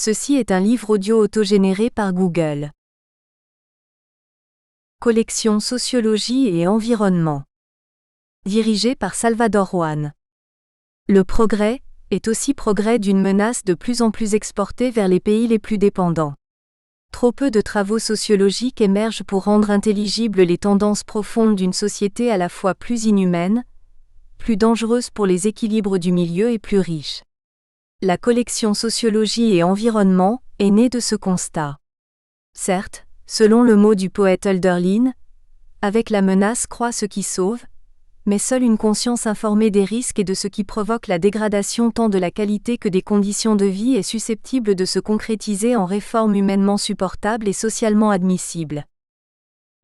Ceci est un livre audio autogénéré par Google. Collection Sociologie et Environnement. Dirigé par Salvador Juan. Le progrès est aussi progrès d'une menace de plus en plus exportée vers les pays les plus dépendants. Trop peu de travaux sociologiques émergent pour rendre intelligibles les tendances profondes d'une société à la fois plus inhumaine, plus dangereuse pour les équilibres du milieu et plus riche. La collection Sociologie et Environnement est née de ce constat. Certes, selon le mot du poète Hölderlin, avec la menace croît ce qui sauve, mais seule une conscience informée des risques et de ce qui provoque la dégradation tant de la qualité que des conditions de vie est susceptible de se concrétiser en réformes humainement supportables et socialement admissibles.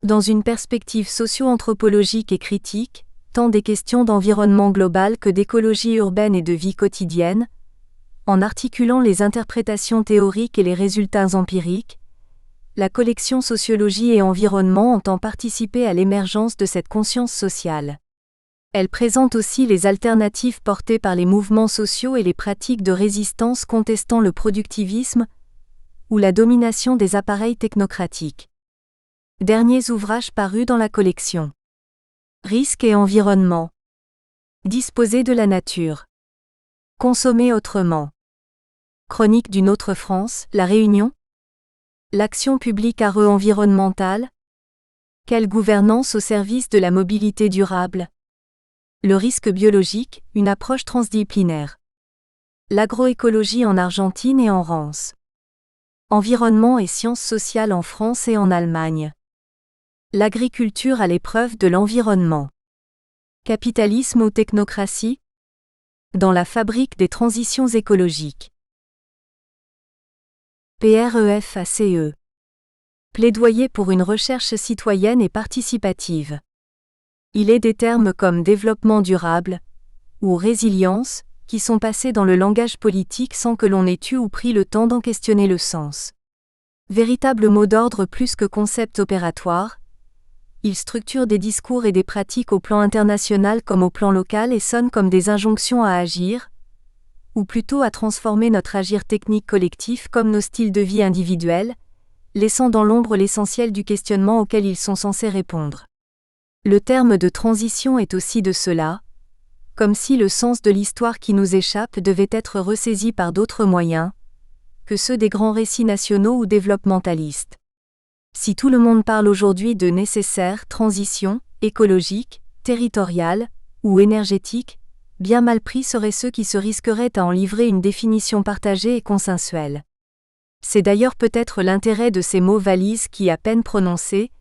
Dans une perspective socio-anthropologique et critique, tant des questions d'environnement global que d'écologie urbaine et de vie quotidienne, en articulant les interprétations théoriques et les résultats empiriques, la collection Sociologie et Environnement entend participer à l'émergence de cette conscience sociale. Elle présente aussi les alternatives portées par les mouvements sociaux et les pratiques de résistance contestant le productivisme ou la domination des appareils technocratiques. Derniers ouvrages parus dans la collection. Risques et environnement. Disposer de la nature. Consommer autrement. Chronique d'une autre France, La Réunion. L'action publique environnementale. Quelle gouvernance au service de la mobilité durable. Le risque biologique, une approche transdisciplinaire. L'agroécologie en Argentine et en Rance. Environnement et sciences sociales en France et en Allemagne. L'agriculture à l'épreuve de l'environnement. Capitalisme ou technocratie? Dans la fabrique des transitions écologiques. PREFACE. Plaidoyer pour une recherche citoyenne et participative. Il est des termes comme développement durable ou résilience qui sont passés dans le langage politique sans que l'on ait eu ou pris le temps d'en questionner le sens. Véritable mot d'ordre plus que concept opératoire, ils structurent des discours et des pratiques au plan international comme au plan local et sonnent comme des injonctions à agir, ou plutôt à transformer notre agir technique collectif comme nos styles de vie individuels, laissant dans l'ombre l'essentiel du questionnement auquel ils sont censés répondre. Le terme de transition est aussi de cela, comme si le sens de l'histoire qui nous échappe devait être ressaisi par d'autres moyens que ceux des grands récits nationaux ou développementalistes. Si tout le monde parle aujourd'hui de nécessaire transition, écologique, territoriale ou énergétique, bien mal pris seraient ceux qui se risqueraient à en livrer une définition partagée et consensuelle. C'est d'ailleurs peut-être l'intérêt de ces mots valises qui, à peine prononcés,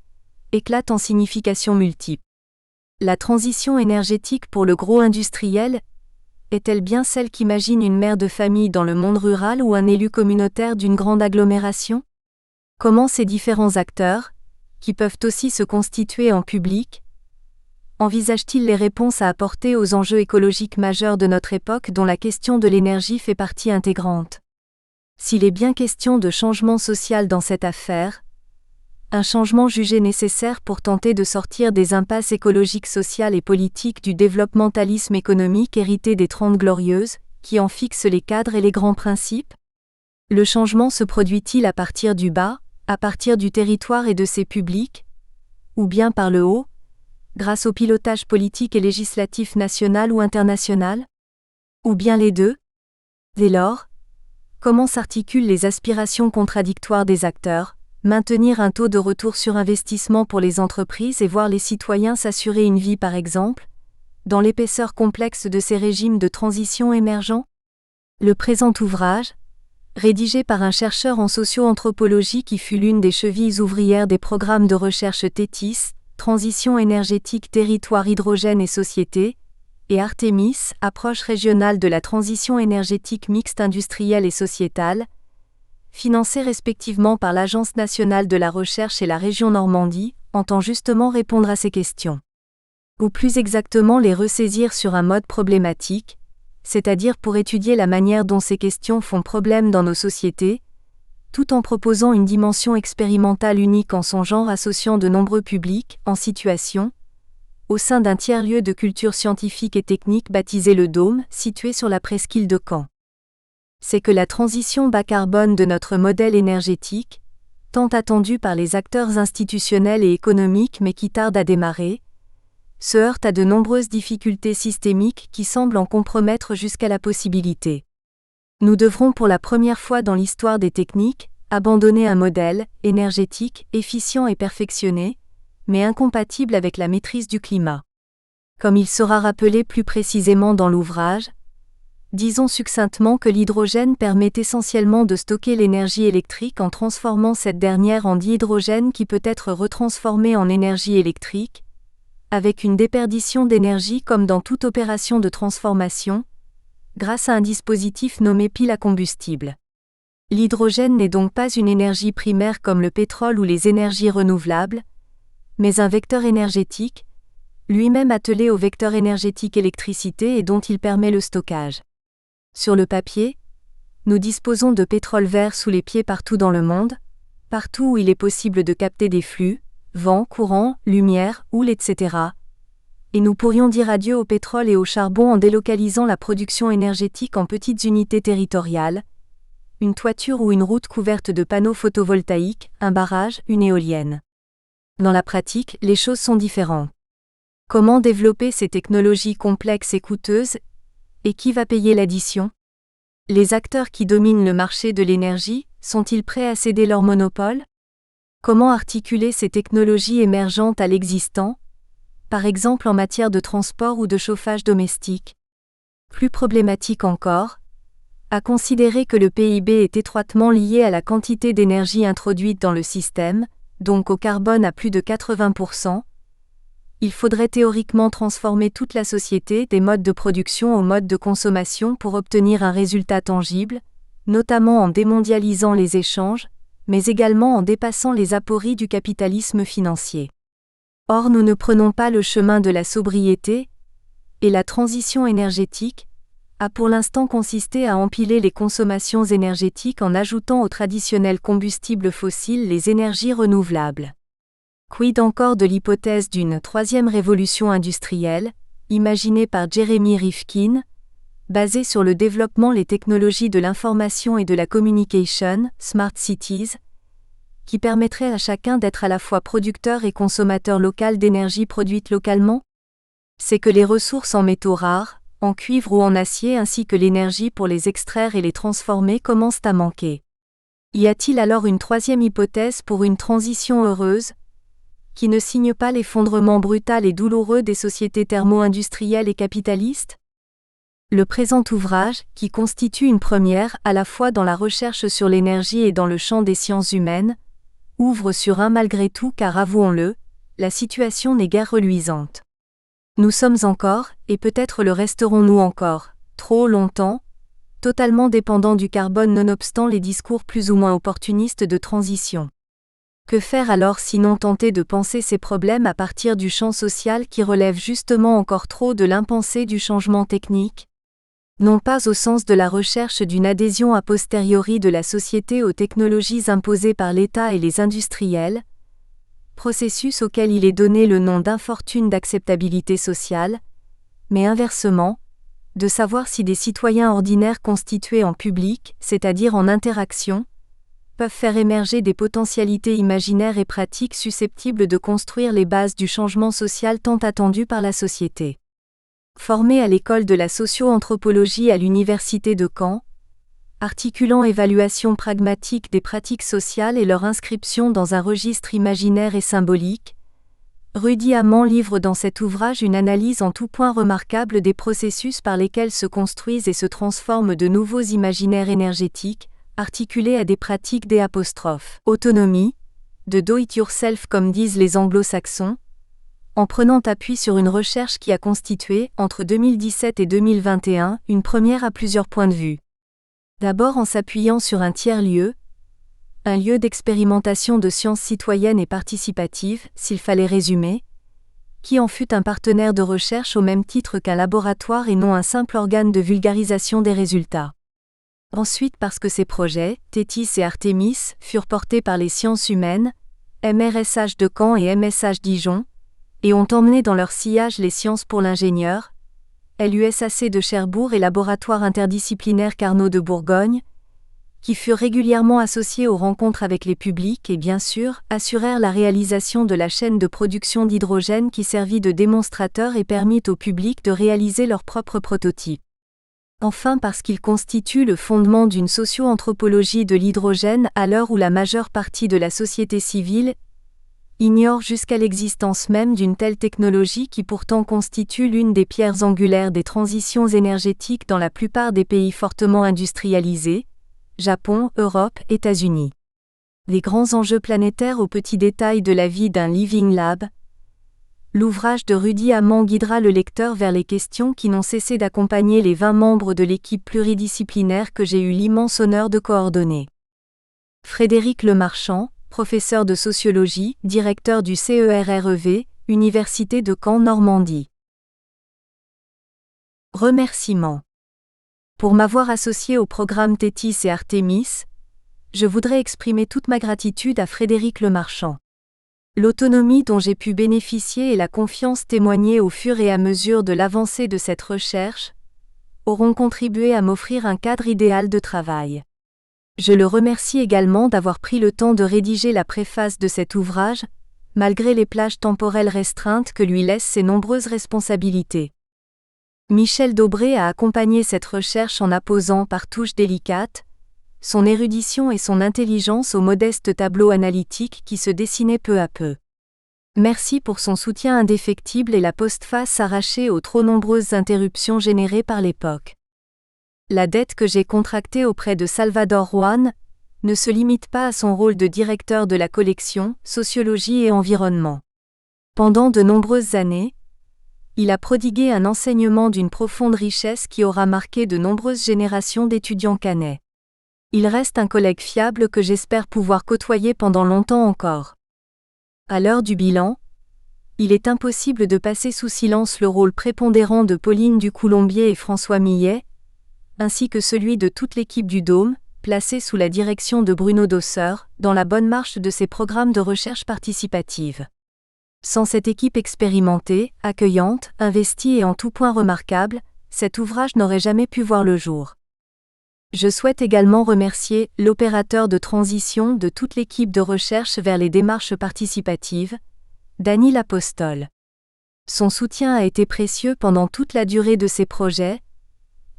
éclatent en significations multiples. La transition énergétique pour le gros industriel est-elle bien celle qu'imagine une mère de famille dans le monde rural ou un élu communautaire d'une grande agglomération? Comment ces différents acteurs, qui peuvent aussi se constituer en public, envisagent-ils les réponses à apporter aux enjeux écologiques majeurs de notre époque dont la question de l'énergie fait partie intégrante? S'il est bien question de changement social dans cette affaire, un changement jugé nécessaire pour tenter de sortir des impasses écologiques, sociales et politiques du développementalisme économique hérité des Trente Glorieuses, qui en fixent les cadres et les grands principes? Le changement se produit-il à partir du bas, à partir du territoire et de ses publics, ou bien par le haut, grâce au pilotage politique et législatif national ou international? Ou bien les deux? Dès lors, comment s'articulent les aspirations contradictoires des acteurs, maintenir un taux de retour sur investissement pour les entreprises et voir les citoyens s'assurer une vie par exemple, dans l'épaisseur complexe de ces régimes de transition émergents? Le présent ouvrage, rédigé par un chercheur en socio-anthropologie qui fut l'une des chevilles ouvrières des programmes de recherche TETIS, Transition énergétique territoire hydrogène et société, et Artemis, approche régionale de la transition énergétique mixte industrielle et sociétale, financés respectivement par l'Agence nationale de la recherche et la région Normandie, entend justement répondre à ces questions. Ou plus exactement les ressaisir sur un mode problématique, c'est-à-dire pour étudier la manière dont ces questions font problème dans nos sociétés, tout en proposant une dimension expérimentale unique en son genre associant de nombreux publics, en situation, au sein d'un tiers-lieu de culture scientifique et technique baptisé le Dôme, situé sur la presqu'île de Caen. C'est que la transition bas carbone de notre modèle énergétique, tant attendue par les acteurs institutionnels et économiques mais qui tarde à démarrer, se heurte à de nombreuses difficultés systémiques qui semblent en compromettre jusqu'à la possibilité. Nous devrons pour la première fois dans l'histoire des techniques, abandonner un modèle énergétique efficient et perfectionné, mais incompatible avec la maîtrise du climat. Comme il sera rappelé plus précisément dans l'ouvrage, disons succinctement que l'hydrogène permet essentiellement de stocker l'énergie électrique en transformant cette dernière en dihydrogène qui peut être retransformé en énergie électrique, avec une déperdition d'énergie comme dans toute opération de transformation, grâce à un dispositif nommé pile à combustible. L'hydrogène n'est donc pas une énergie primaire comme le pétrole ou les énergies renouvelables, mais un vecteur énergétique, lui-même attelé au vecteur énergétique électricité et dont il permet le stockage. Sur le papier, nous disposons de pétrole vert sous les pieds partout dans le monde, partout où il est possible de capter des flux, vent, courant, lumière, houle, etc. Et nous pourrions dire adieu au pétrole et au charbon en délocalisant la production énergétique en petites unités territoriales, une toiture ou une route couverte de panneaux photovoltaïques, un barrage, une éolienne. Dans la pratique, les choses sont différentes. Comment développer ces technologies complexes et coûteuses ? Et qui va payer l'addition ? Les acteurs qui dominent le marché de l'énergie, sont-ils prêts à céder leur monopole ? Comment articuler ces technologies émergentes à l'existant, par exemple en matière de transport ou de chauffage domestique ? Plus problématique encore, à considérer que le PIB est étroitement lié à la quantité d'énergie introduite dans le système, donc au carbone à plus de 80%, il faudrait théoriquement transformer toute la société des modes de production aux modes de consommation pour obtenir un résultat tangible, notamment en démondialisant les échanges, mais également en dépassant les apories du capitalisme financier. Or nous ne prenons pas le chemin de la sobriété, et la transition énergétique a pour l'instant consisté à empiler les consommations énergétiques en ajoutant aux traditionnels combustibles fossiles les énergies renouvelables. Quid encore de l'hypothèse d'une troisième révolution industrielle, imaginée par Jeremy Rifkin, basée sur le développement des technologies de l'information et de la communication, Smart Cities, qui permettrait à chacun d'être à la fois producteur et consommateur local d'énergie produite localement ? C'est que les ressources en métaux rares, en cuivre ou en acier ainsi que l'énergie pour les extraire et les transformer commencent à manquer. Y a-t-il alors une troisième hypothèse pour une transition heureuse, qui ne signe pas l'effondrement brutal et douloureux des sociétés thermo-industrielles et capitalistes ? Le présent ouvrage, qui constitue une première à la fois dans la recherche sur l'énergie et dans le champ des sciences humaines, ouvre sur un malgré tout car avouons-le, la situation n'est guère reluisante. Nous sommes encore, et peut-être le resterons-nous encore, trop longtemps, totalement dépendants du carbone nonobstant les discours plus ou moins opportunistes de transition. Que faire alors sinon tenter de penser ces problèmes à partir du champ social qui relève justement encore trop de l'impensé du changement technique ? Non pas au sens de la recherche d'une adhésion a posteriori de la société aux technologies imposées par l'État et les industriels, processus auquel il est donné le nom d'infortune d'acceptabilité sociale, mais inversement, de savoir si des citoyens ordinaires constitués en public, c'est-à-dire en interaction, peuvent faire émerger des potentialités imaginaires et pratiques susceptibles de construire les bases du changement social tant attendu par la société. Formé à l'école de la socio-anthropologie à l'université de Caen, articulant évaluation pragmatique des pratiques sociales et leur inscription dans un registre imaginaire et symbolique, Rudy Hamann livre dans cet ouvrage une analyse en tout point remarquable des processus par lesquels se construisent et se transforment de nouveaux imaginaires énergétiques, articulés à des pratiques d'autonomie, de do-it-yourself comme disent les anglo-saxons, en prenant appui sur une recherche qui a constitué, entre 2017 et 2021, une première à plusieurs points de vue. D'abord en s'appuyant sur un tiers-lieu, un lieu d'expérimentation de sciences citoyennes et participatives, s'il fallait résumer, qui en fut un partenaire de recherche au même titre qu'un laboratoire et non un simple organe de vulgarisation des résultats. Ensuite parce que ces projets, Thétis et Artemis, furent portés par les sciences humaines, MRSH de Caen et MSH Dijon, et ont emmené dans leur sillage les sciences pour l'ingénieur, l'USAC de Cherbourg et Laboratoire interdisciplinaire Carnot de Bourgogne, qui furent régulièrement associés aux rencontres avec les publics et bien sûr, assurèrent la réalisation de la chaîne de production d'hydrogène qui servit de démonstrateur et permit au public de réaliser leurs propres prototypes. Enfin parce qu'il constitue le fondement d'une socio-anthropologie de l'hydrogène à l'heure où la majeure partie de la société civile ignore jusqu'à l'existence même d'une telle technologie qui pourtant constitue l'une des pierres angulaires des transitions énergétiques dans la plupart des pays fortement industrialisés, Japon, Europe, États-Unis. Les grands enjeux planétaires aux petits détails de la vie d'un Living Lab. L'ouvrage de Rudy Amand guidera le lecteur vers les questions qui n'ont cessé d'accompagner les 20 membres de l'équipe pluridisciplinaire que j'ai eu l'immense honneur de coordonner. Frédéric Lemarchand, professeur de sociologie, directeur du CERREV, Université de Caen Normandie. Remerciements. Pour m'avoir associé au programme Thétis et Artemis, je voudrais exprimer toute ma gratitude à Frédéric Lemarchand. L'autonomie dont j'ai pu bénéficier et la confiance témoignée au fur et à mesure de l'avancée de cette recherche auront contribué à m'offrir un cadre idéal de travail. Je le remercie également d'avoir pris le temps de rédiger la préface de cet ouvrage, malgré les plages temporelles restreintes que lui laissent ses nombreuses responsabilités. Michel Daubré a accompagné cette recherche en apposant par touches délicates son érudition et son intelligence au modeste tableau analytique qui se dessinait peu à peu. Merci pour son soutien indéfectible et la postface arrachée aux trop nombreuses interruptions générées par l'époque. La dette que j'ai contractée auprès de Salvador Juan ne se limite pas à son rôle de directeur de la collection Sociologie et Environnement. Pendant de nombreuses années, il a prodigué un enseignement d'une profonde richesse qui aura marqué de nombreuses générations d'étudiants caennais. Il reste un collègue fiable que j'espère pouvoir côtoyer pendant longtemps encore. À l'heure du bilan, il est impossible de passer sous silence le rôle prépondérant de Pauline Ducoulombier et François Millet, ainsi que celui de toute l'équipe du Dôme, placée sous la direction de Bruno Dosseur, dans la bonne marche de ses programmes de recherche participative. Sans cette équipe expérimentée, accueillante, investie et en tout point remarquable, cet ouvrage n'aurait jamais pu voir le jour. Je souhaite également remercier l'opérateur de transition de toute l'équipe de recherche vers les démarches participatives, Dany Lapostole. Son soutien a été précieux pendant toute la durée de ses projets,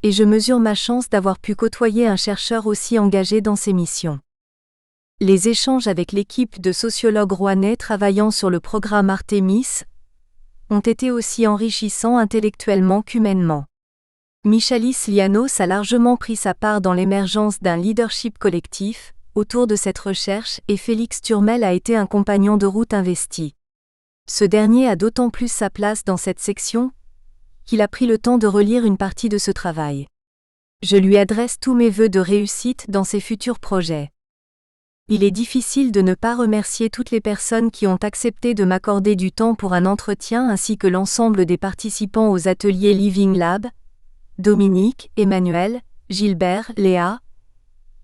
et je mesure ma chance d'avoir pu côtoyer un chercheur aussi engagé dans ses missions. Les échanges avec l'équipe de sociologues rouennais travaillant sur le programme Artemis ont été aussi enrichissants intellectuellement qu'humainement. Michalis Lianos a largement pris sa part dans l'émergence d'un leadership collectif autour de cette recherche et Félix Turmel a été un compagnon de route investi. Ce dernier a d'autant plus sa place dans cette section qu'il a pris le temps de relire une partie de ce travail. Je lui adresse tous mes vœux de réussite dans ses futurs projets. Il est difficile de ne pas remercier toutes les personnes qui ont accepté de m'accorder du temps pour un entretien ainsi que l'ensemble des participants aux ateliers Living Lab, Dominique, Emmanuel, Gilbert, Léa,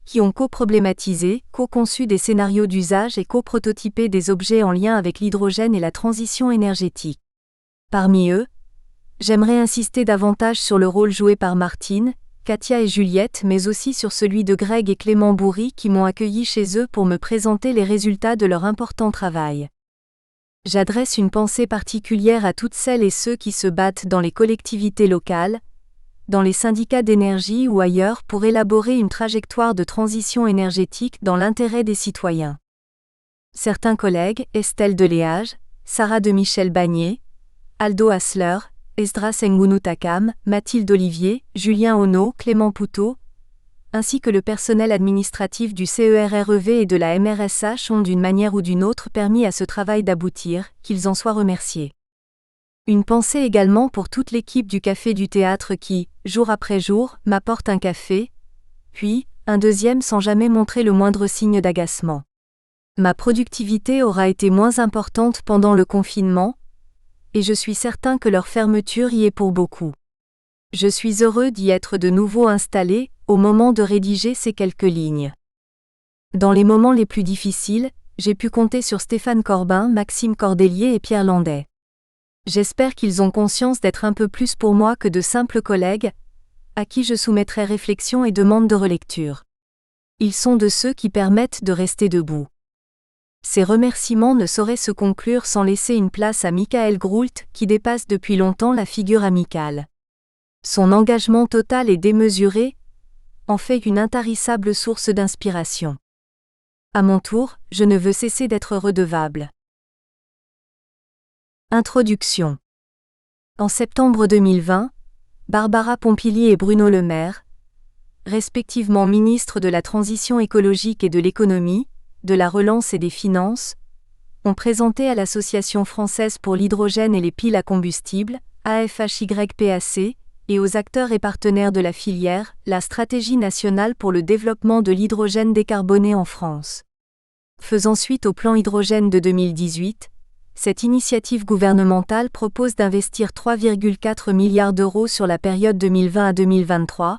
qui ont co-problématisé, co-conçu des scénarios d'usage et co-prototypé des objets en lien avec l'hydrogène et la transition énergétique. Parmi eux, j'aimerais insister davantage sur le rôle joué par Martine, Katia et Juliette mais aussi sur celui de Greg et Clément Bourri qui m'ont accueilli chez eux pour me présenter les résultats de leur important travail. J'adresse une pensée particulière à toutes celles et ceux qui se battent dans les collectivités locales, dans les syndicats d'énergie ou ailleurs pour élaborer une trajectoire de transition énergétique dans l'intérêt des citoyens. Certains collègues, Estelle Deléage, Sarah de Michel Bagné, Aldo Hassler, Esdras Ngunutakam, Mathilde Olivier, Julien Ono, Clément Poutot, ainsi que le personnel administratif du CERREV et de la MRSH ont d'une manière ou d'une autre permis à ce travail d'aboutir, qu'ils en soient remerciés. Une pensée également pour toute l'équipe du Café du Théâtre qui, jour après jour, m'apporte un café, puis, un deuxième sans jamais montrer le moindre signe d'agacement. Ma productivité aura été moins importante pendant le confinement, et je suis certain que leur fermeture y est pour beaucoup. Je suis heureux d'y être de nouveau installé, au moment de rédiger ces quelques lignes. Dans les moments les plus difficiles, j'ai pu compter sur Stéphane Corbin, Maxime Cordelier et Pierre Landais. J'espère qu'ils ont conscience d'être un peu plus pour moi que de simples collègues, à qui je soumettrai réflexion et demande de relecture. Ils sont de ceux qui permettent de rester debout. Ces remerciements ne sauraient se conclure sans laisser une place à Michael Groult qui dépasse depuis longtemps la figure amicale. Son engagement total et démesuré en fait une intarissable source d'inspiration. À mon tour, je ne veux cesser d'être redevable. Introduction. En septembre 2020, Barbara Pompili et Bruno Le Maire, respectivement ministres de la Transition écologique et de l'économie, de la relance et des finances, ont présenté à l'Association française pour l'hydrogène et les piles à combustible, AFHYPAC, et aux acteurs et partenaires de la filière, la stratégie nationale pour le développement de l'hydrogène décarboné en France. Faisant suite au plan hydrogène de 2018, cette initiative gouvernementale propose d'investir 3,4 milliards d'euros sur la période 2020 à 2023,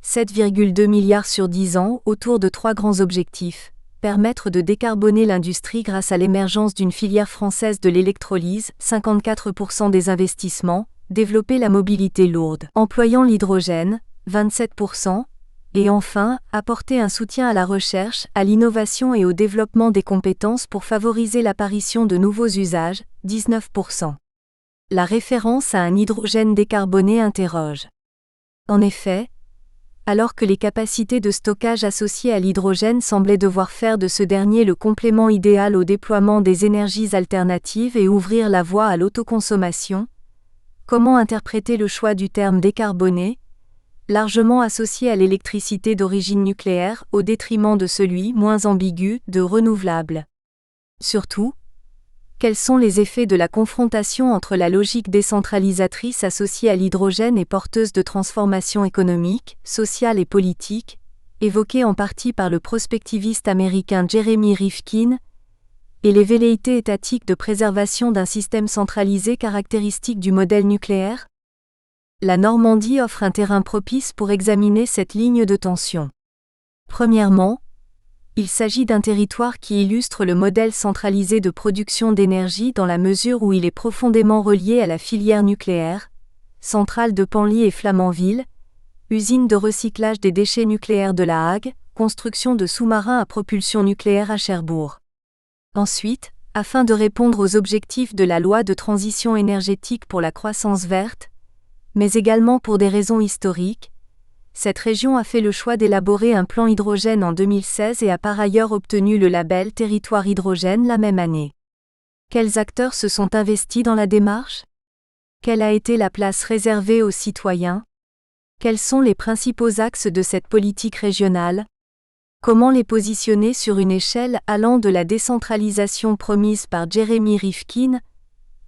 7,2 milliards sur 10 ans autour de 3 grands objectifs. Permettre de décarboner l'industrie grâce à l'émergence d'une filière française de l'électrolyse, 54% des investissements, développer la mobilité lourde, employant l'hydrogène, 27%, et enfin, apporter un soutien à la recherche, à l'innovation et au développement des compétences pour favoriser l'apparition de nouveaux usages, 19%. La référence à un hydrogène décarboné interroge. En effet, alors que les capacités de stockage associées à l'hydrogène semblaient devoir faire de ce dernier le complément idéal au déploiement des énergies alternatives et ouvrir la voie à l'autoconsommation, comment interpréter le choix du terme décarboné, largement associé à l'électricité d'origine nucléaire au détriment de celui moins ambigu de renouvelable? Surtout, quels sont les effets de la confrontation entre la logique décentralisatrice associée à l'hydrogène et porteuse de transformations économiques, sociales et politiques, évoquée en partie par le prospectiviste américain Jeremy Rifkin, et les velléités étatiques de préservation d'un système centralisé caractéristique du modèle nucléaire? La Normandie offre un terrain propice pour examiner cette ligne de tension. Premièrement, il s'agit d'un territoire qui illustre le modèle centralisé de production d'énergie dans la mesure où il est profondément relié à la filière nucléaire, centrale de Penly et Flamanville, usine de recyclage des déchets nucléaires de La Hague, construction de sous-marins à propulsion nucléaire à Cherbourg. Ensuite, afin de répondre aux objectifs de la loi de transition énergétique pour la croissance verte, mais également pour des raisons historiques, cette région a fait le choix d'élaborer un plan hydrogène en 2016 et a par ailleurs obtenu le label Territoire hydrogène la même année. Quels acteurs se sont investis dans la démarche? Quelle a été la place réservée aux citoyens? Quels sont les principaux axes de cette politique régionale? Comment les positionner sur une échelle allant de la décentralisation promise par Jeremy Rifkin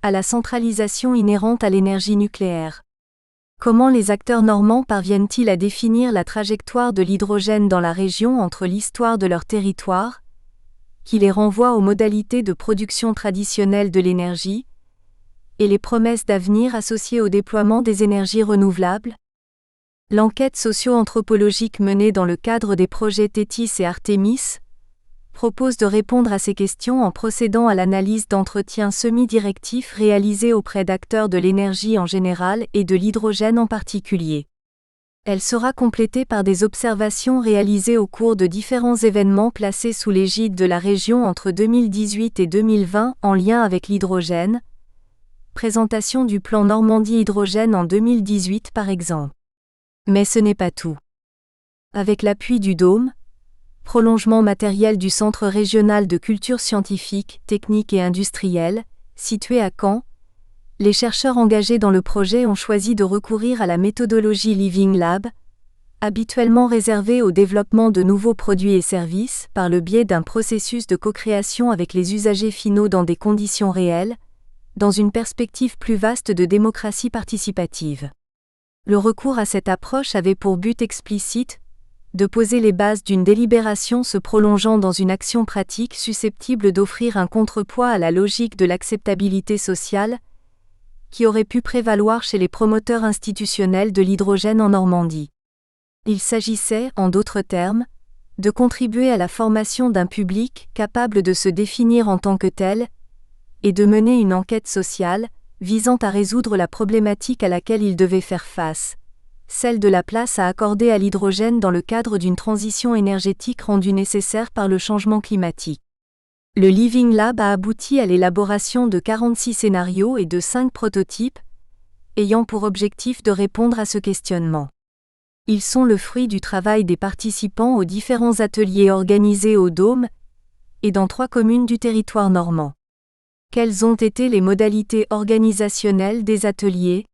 à la centralisation inhérente à l'énergie nucléaire? Comment les acteurs normands parviennent-ils à définir la trajectoire de l'hydrogène dans la région entre l'histoire de leur territoire, qui les renvoie aux modalités de production traditionnelles de l'énergie, et les promesses d'avenir associées au déploiement des énergies renouvelables? L'enquête socio-anthropologique menée dans le cadre des projets Tethys et Artemis propose de répondre à ces questions en procédant à l'analyse d'entretiens semi-directifs réalisés auprès d'acteurs de l'énergie en général et de l'hydrogène en particulier. Elle sera complétée par des observations réalisées au cours de différents événements placés sous l'égide de la région entre 2018 et 2020 en lien avec l'hydrogène. Présentation du plan Normandie hydrogène en 2018 par exemple. Mais ce n'est pas tout. Avec l'appui du Dôme, prolongement matériel du Centre régional de culture scientifique, technique et industrielle, situé à Caen, les chercheurs engagés dans le projet ont choisi de recourir à la méthodologie Living Lab, habituellement réservée au développement de nouveaux produits et services par le biais d'un processus de co-création avec les usagers finaux dans des conditions réelles, dans une perspective plus vaste de démocratie participative. Le recours à cette approche avait pour but explicite de poser les bases d'une délibération se prolongeant dans une action pratique susceptible d'offrir un contrepoids à la logique de l'acceptabilité sociale qui aurait pu prévaloir chez les promoteurs institutionnels de l'hydrogène en Normandie. Il s'agissait, en d'autres termes, de contribuer à la formation d'un public capable de se définir en tant que tel et de mener une enquête sociale, visant à résoudre la problématique à laquelle il devait faire face, celle de la place à accorder à l'hydrogène dans le cadre d'une transition énergétique rendue nécessaire par le changement climatique. Le Living Lab a abouti à l'élaboration de 46 scénarios et de 5 prototypes, ayant pour objectif de répondre à ce questionnement. Ils sont le fruit du travail des participants aux différents ateliers organisés au Dôme et dans 3 communes du territoire normand. Quelles ont été les modalités organisationnelles des ateliers ?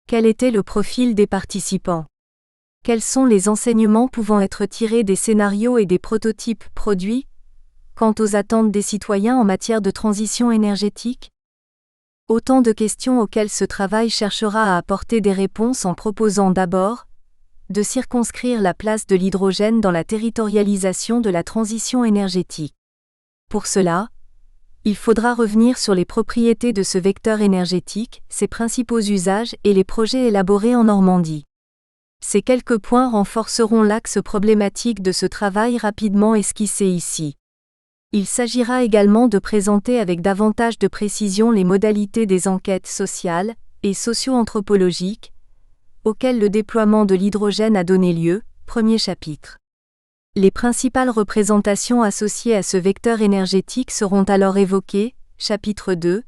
Quel était le profil des participants ? Quels sont les enseignements pouvant être tirés des scénarios et des prototypes produits ? Quant aux attentes des citoyens en matière de transition énergétique ? Autant de questions auxquelles ce travail cherchera à apporter des réponses en proposant d'abord de circonscrire la place de l'hydrogène dans la territorialisation de la transition énergétique. Pour cela, il faudra revenir sur les propriétés de ce vecteur énergétique, ses principaux usages et les projets élaborés en Normandie. Ces quelques points renforceront l'axe problématique de ce travail rapidement esquissé ici. Il s'agira également de présenter avec davantage de précision les modalités des enquêtes sociales et socio-anthropologiques, auxquelles le déploiement de l'hydrogène a donné lieu, premier chapitre. Les principales représentations associées à ce vecteur énergétique seront alors évoquées, chapitre 2,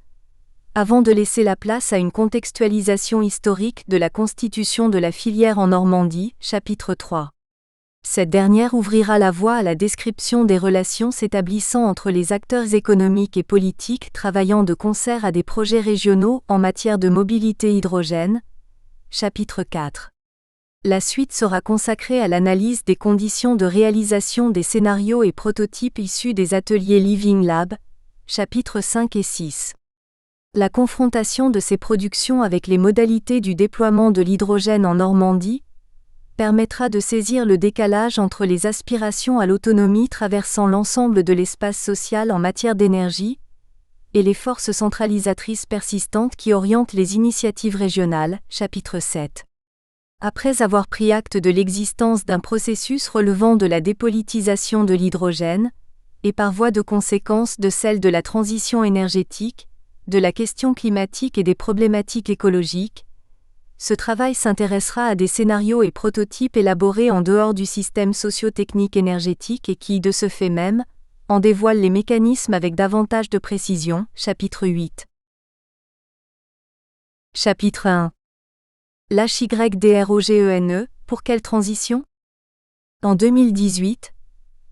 avant de laisser la place à une contextualisation historique de la constitution de la filière en Normandie, chapitre 3. Cette dernière ouvrira la voie à la description des relations s'établissant entre les acteurs économiques et politiques travaillant de concert à des projets régionaux en matière de mobilité hydrogène, chapitre 4. La suite sera consacrée à l'analyse des conditions de réalisation des scénarios et prototypes issus des ateliers Living Lab, chapitres 5 et 6. La confrontation de ces productions avec les modalités du déploiement de l'hydrogène en Normandie permettra de saisir le décalage entre les aspirations à l'autonomie traversant l'ensemble de l'espace social en matière d'énergie et les forces centralisatrices persistantes qui orientent les initiatives régionales, chapitre 7. Après avoir pris acte de l'existence d'un processus relevant de la dépolitisation de l'hydrogène, et par voie de conséquence de celle de la transition énergétique, de la question climatique et des problématiques écologiques, ce travail s'intéressera à des scénarios et prototypes élaborés en dehors du système socio-technique énergétique et qui, de ce fait même, en dévoilent les mécanismes avec davantage de précision, chapitre 8. Chapitre 1. L'HYDROGENE, pour quelle transition ? En 2018,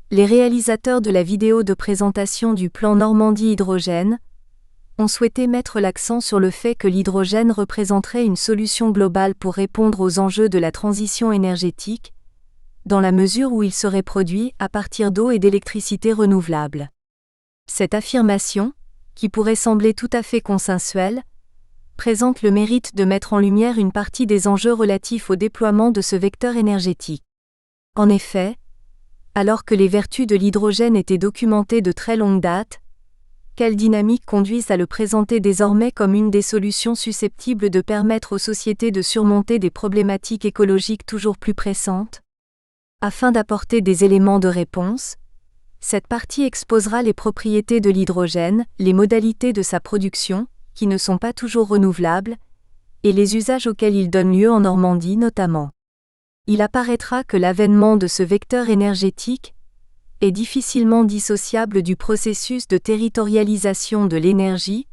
les réalisateurs de la vidéo de présentation du plan Normandie Hydrogène ont souhaité mettre l'accent sur le fait que l'hydrogène représenterait une solution globale pour répondre aux enjeux de la transition énergétique, dans la mesure où il serait produit à partir d'eau et d'électricité renouvelables. Cette affirmation, qui pourrait sembler tout à fait consensuelle, présente le mérite de mettre en lumière une partie des enjeux relatifs au déploiement de ce vecteur énergétique. En effet, alors que les vertus de l'hydrogène étaient documentées de très longue date, quelles dynamiques conduisent à le présenter désormais comme une des solutions susceptibles de permettre aux sociétés de surmonter des problématiques écologiques toujours plus pressantes ? Afin d'apporter des éléments de réponse, cette partie exposera les propriétés de l'hydrogène, les modalités de sa production, qui ne sont pas toujours renouvelables, et les usages auxquels il donne lieu en Normandie notamment. Il apparaîtra que l'avènement de ce vecteur énergétique est difficilement dissociable du processus de territorialisation de l'énergie,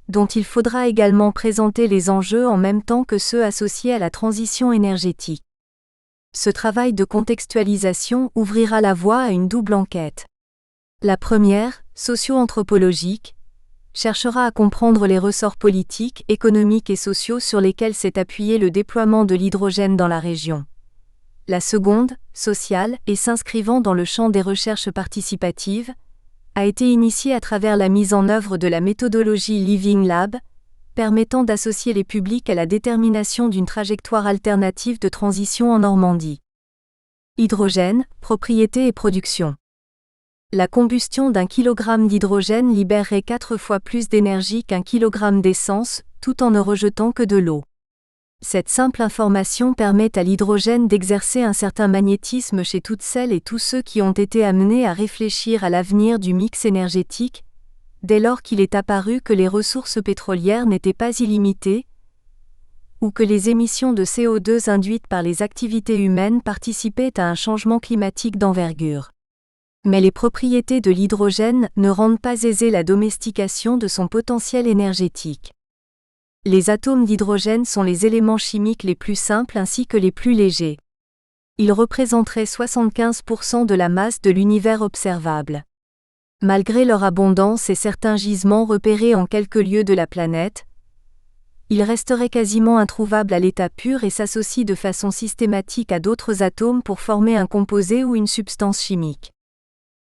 dont il faudra également présenter les enjeux en même temps que ceux associés à la transition énergétique. Ce travail de contextualisation ouvrira la voie à une double enquête. La première, socio-anthropologique, cherchera à comprendre les ressorts politiques, économiques et sociaux sur lesquels s'est appuyé le déploiement de l'hydrogène dans la région. La seconde, sociale, et s'inscrivant dans le champ des recherches participatives, a été initiée à travers la mise en œuvre de la méthodologie Living Lab, permettant d'associer les publics à la détermination d'une trajectoire alternative de transition en Normandie. Hydrogène, propriétés et production. La combustion d'un kilogramme d'hydrogène libérerait 4 fois plus d'énergie qu'un kilogramme d'essence, tout en ne rejetant que de l'eau. Cette simple information permet à l'hydrogène d'exercer un certain magnétisme chez toutes celles et tous ceux qui ont été amenés à réfléchir à l'avenir du mix énergétique, dès lors qu'il est apparu que les ressources pétrolières n'étaient pas illimitées, ou que les émissions de CO2 induites par les activités humaines participaient à un changement climatique d'envergure. Mais les propriétés de l'hydrogène ne rendent pas aisée la domestication de son potentiel énergétique. Les atomes d'hydrogène sont les éléments chimiques les plus simples ainsi que les plus légers. Ils représenteraient 75% de la masse de l'univers observable. Malgré leur abondance et certains gisements repérés en quelques lieues de la planète, ils resteraient quasiment introuvables à l'état pur et s'associent de façon systématique à d'autres atomes pour former un composé ou une substance chimique.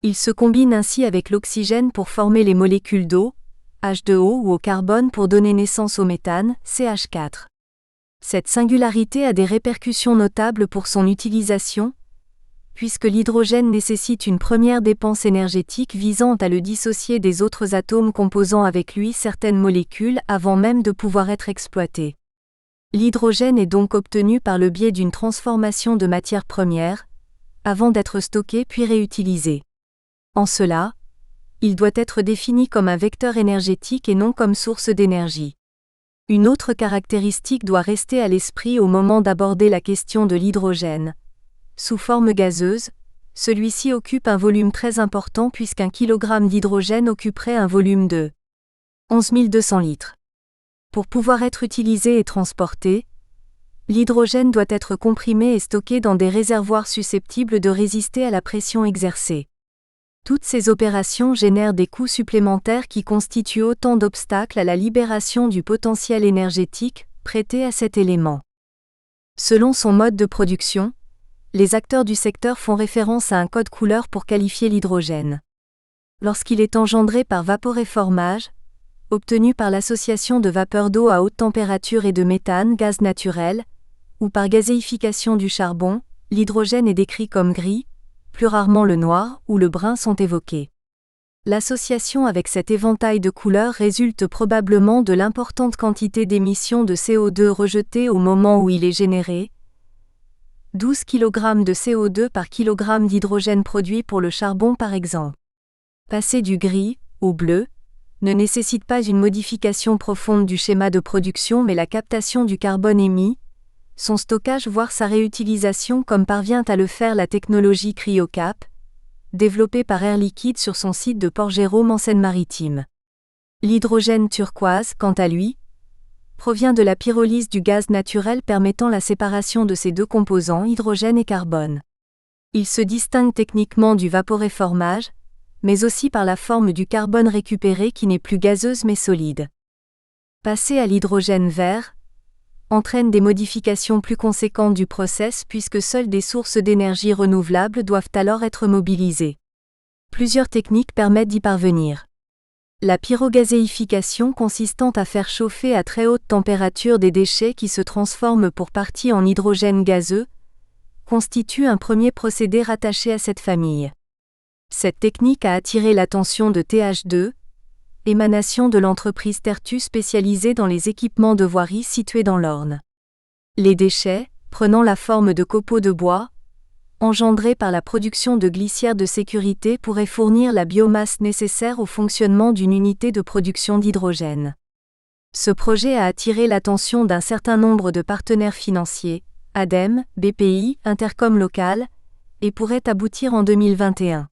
Ils se combinent ainsi avec l'oxygène pour former les molécules d'eau, H2O, ou au carbone pour donner naissance au méthane, CH4. Cette singularité a des répercussions notables pour son utilisation, puisque l'hydrogène nécessite une première dépense énergétique visant à le dissocier des autres atomes composant avec lui certaines molécules avant même de pouvoir être exploité. L'hydrogène est donc obtenu par le biais d'une transformation de matière première, avant d'être stocké puis réutilisé. En cela, il doit être défini comme un vecteur énergétique et non comme source d'énergie. Une autre caractéristique doit rester à l'esprit au moment d'aborder la question de l'hydrogène. Sous forme gazeuse, celui-ci occupe un volume très important puisqu'un kilogramme d'hydrogène occuperait un volume de 11 200 litres. Pour pouvoir être utilisé et transporté, l'hydrogène doit être comprimé et stocké dans des réservoirs susceptibles de résister à la pression exercée. Toutes ces opérations génèrent des coûts supplémentaires qui constituent autant d'obstacles à la libération du potentiel énergétique prêté à cet élément. Selon son mode de production, les acteurs du secteur font référence à un code couleur pour qualifier l'hydrogène. Lorsqu'il est engendré par vaporéformage, obtenu par l'association de vapeur d'eau à haute température et de méthane, gaz naturel, ou par gazéification du charbon, l'hydrogène est décrit comme gris, plus rarement le noir ou le brun sont évoqués. L'association avec cet éventail de couleurs résulte probablement de l'importante quantité d'émissions de CO2 rejetées au moment où il est généré, 12 kg de CO2 par kilogramme d'hydrogène produit pour le charbon par exemple. Passer du gris au bleu ne nécessite pas une modification profonde du schéma de production mais la captation du carbone émis, son stockage voire sa réutilisation comme parvient à le faire la technologie CryoCap, développée par Air Liquide sur son site de Port-Jérôme en Seine-Maritime. L'hydrogène turquoise, quant à lui, provient de la pyrolyse du gaz naturel permettant la séparation de ces deux composants, hydrogène et carbone. Il se distingue techniquement du vaporéformage, mais aussi par la forme du carbone récupéré qui n'est plus gazeuse mais solide. Passer à l'hydrogène vert entraîne des modifications plus conséquentes du process puisque seules des sources d'énergie renouvelables doivent alors être mobilisées. Plusieurs techniques permettent d'y parvenir. La pyrogazéification consistant à faire chauffer à très haute température des déchets qui se transforment pour partie en hydrogène gazeux, constitue un premier procédé rattaché à cette famille. Cette technique a attiré l'attention de TH2, émanation de l'entreprise Tertus spécialisée dans les équipements de voirie situés dans l'Orne. Les déchets, prenant la forme de copeaux de bois, engendrés par la production de glissières de sécurité pourraient fournir la biomasse nécessaire au fonctionnement d'une unité de production d'hydrogène. Ce projet a attiré l'attention d'un certain nombre de partenaires financiers, ADEME, BPI, Intercom Local, et pourrait aboutir en 2021.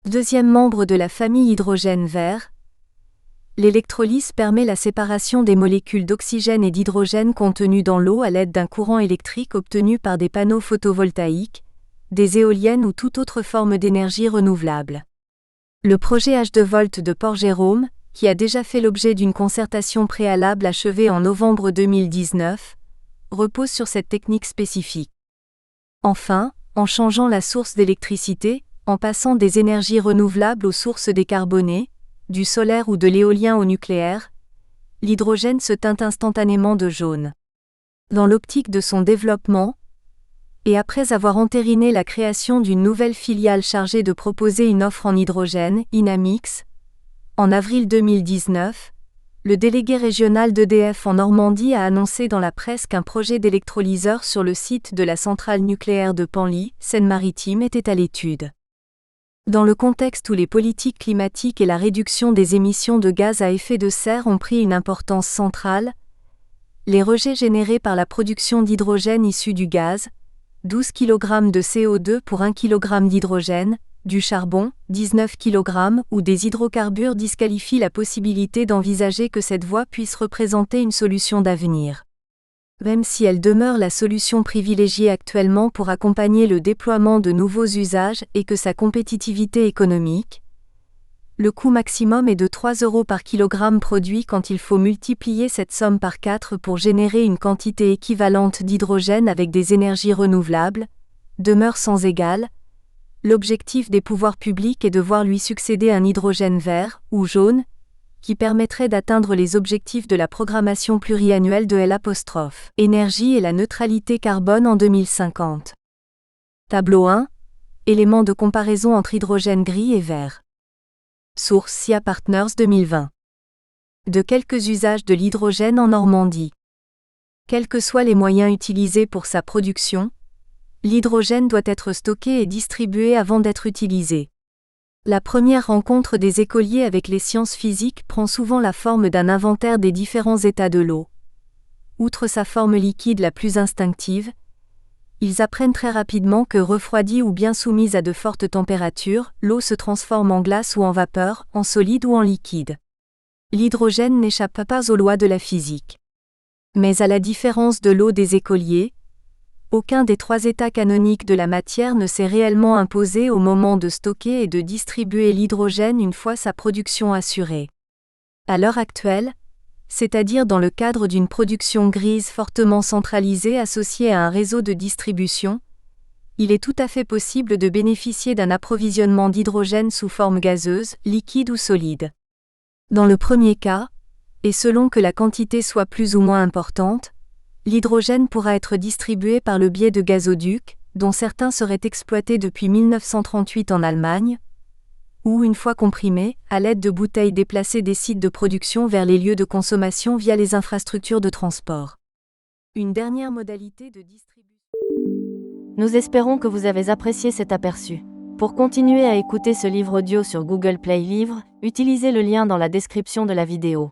Deuxième membre de la famille hydrogène vert, l'électrolyse permet la séparation des molécules d'oxygène et d'hydrogène contenues dans l'eau à l'aide d'un courant électrique obtenu par des panneaux photovoltaïques, des éoliennes ou toute autre forme d'énergie renouvelable. Le projet H2Volt de Port-Jérôme, qui a déjà fait l'objet d'une concertation préalable achevée en novembre 2019, repose sur cette technique spécifique. Enfin, en changeant la source d'électricité, en passant des énergies renouvelables aux sources décarbonées, du solaire ou de l'éolien au nucléaire, l'hydrogène se teint instantanément de jaune. Dans l'optique de son développement, et après avoir entériné la création d'une nouvelle filiale chargée de proposer une offre en hydrogène, Inamix, en avril 2019, le délégué régional d'EDF en Normandie a annoncé dans la presse qu'un projet d'électrolyseur sur le site de la centrale nucléaire de Penly, Seine-Maritime était à l'étude. Dans le contexte où les politiques climatiques et la réduction des émissions de gaz à effet de serre ont pris une importance centrale, les rejets générés par la production d'hydrogène issu du gaz, 12 kg de CO2 pour 1 kg d'hydrogène, du charbon, 19 kg ou des hydrocarbures disqualifient la possibilité d'envisager que cette voie puisse représenter une solution d'avenir. Même si elle demeure la solution privilégiée actuellement pour accompagner le déploiement de nouveaux usages et que sa compétitivité économique, le coût maximum est de 3 € par kilogramme produit quand il faut multiplier cette somme par 4 pour générer une quantité équivalente d'hydrogène avec des énergies renouvelables, demeure sans égal. L'objectif des pouvoirs publics est de voir lui succéder un hydrogène vert, ou jaune, qui permettrait d'atteindre les objectifs de la programmation pluriannuelle de l'énergie et la neutralité carbone en 2050. Tableau 1. Éléments de comparaison entre hydrogène gris et vert. Source SIA Partners 2020. De quelques usages de l'hydrogène en Normandie. Quels que soient les moyens utilisés pour sa production, l'hydrogène doit être stocké et distribué avant d'être utilisé. La première rencontre des écoliers avec les sciences physiques prend souvent la forme d'un inventaire des différents états de l'eau. Outre sa forme liquide la plus instinctive, ils apprennent très rapidement que refroidie ou bien soumise à de fortes températures, l'eau se transforme en glace ou en vapeur, en solide ou en liquide. L'hydrogène n'échappe pas aux lois de la physique. Mais à la différence de l'eau des écoliers, aucun des 3 états canoniques de la matière ne s'est réellement imposé au moment de stocker et de distribuer l'hydrogène une fois sa production assurée. À l'heure actuelle, c'est-à-dire dans le cadre d'une production grise fortement centralisée associée à un réseau de distribution, il est tout à fait possible de bénéficier d'un approvisionnement d'hydrogène sous forme gazeuse, liquide ou solide. Dans le premier cas, et selon que la quantité soit plus ou moins importante, l'hydrogène pourra être distribué par le biais de gazoducs, dont certains seraient exploités depuis 1938 en Allemagne, ou une fois comprimé, à l'aide de bouteilles déplacées des sites de production vers les lieux de consommation via les infrastructures de transport. Une dernière modalité de distribution. Nous espérons que vous avez apprécié cet aperçu. Pour continuer à écouter ce livre audio sur Google Play Livres, utilisez le lien dans la description de la vidéo.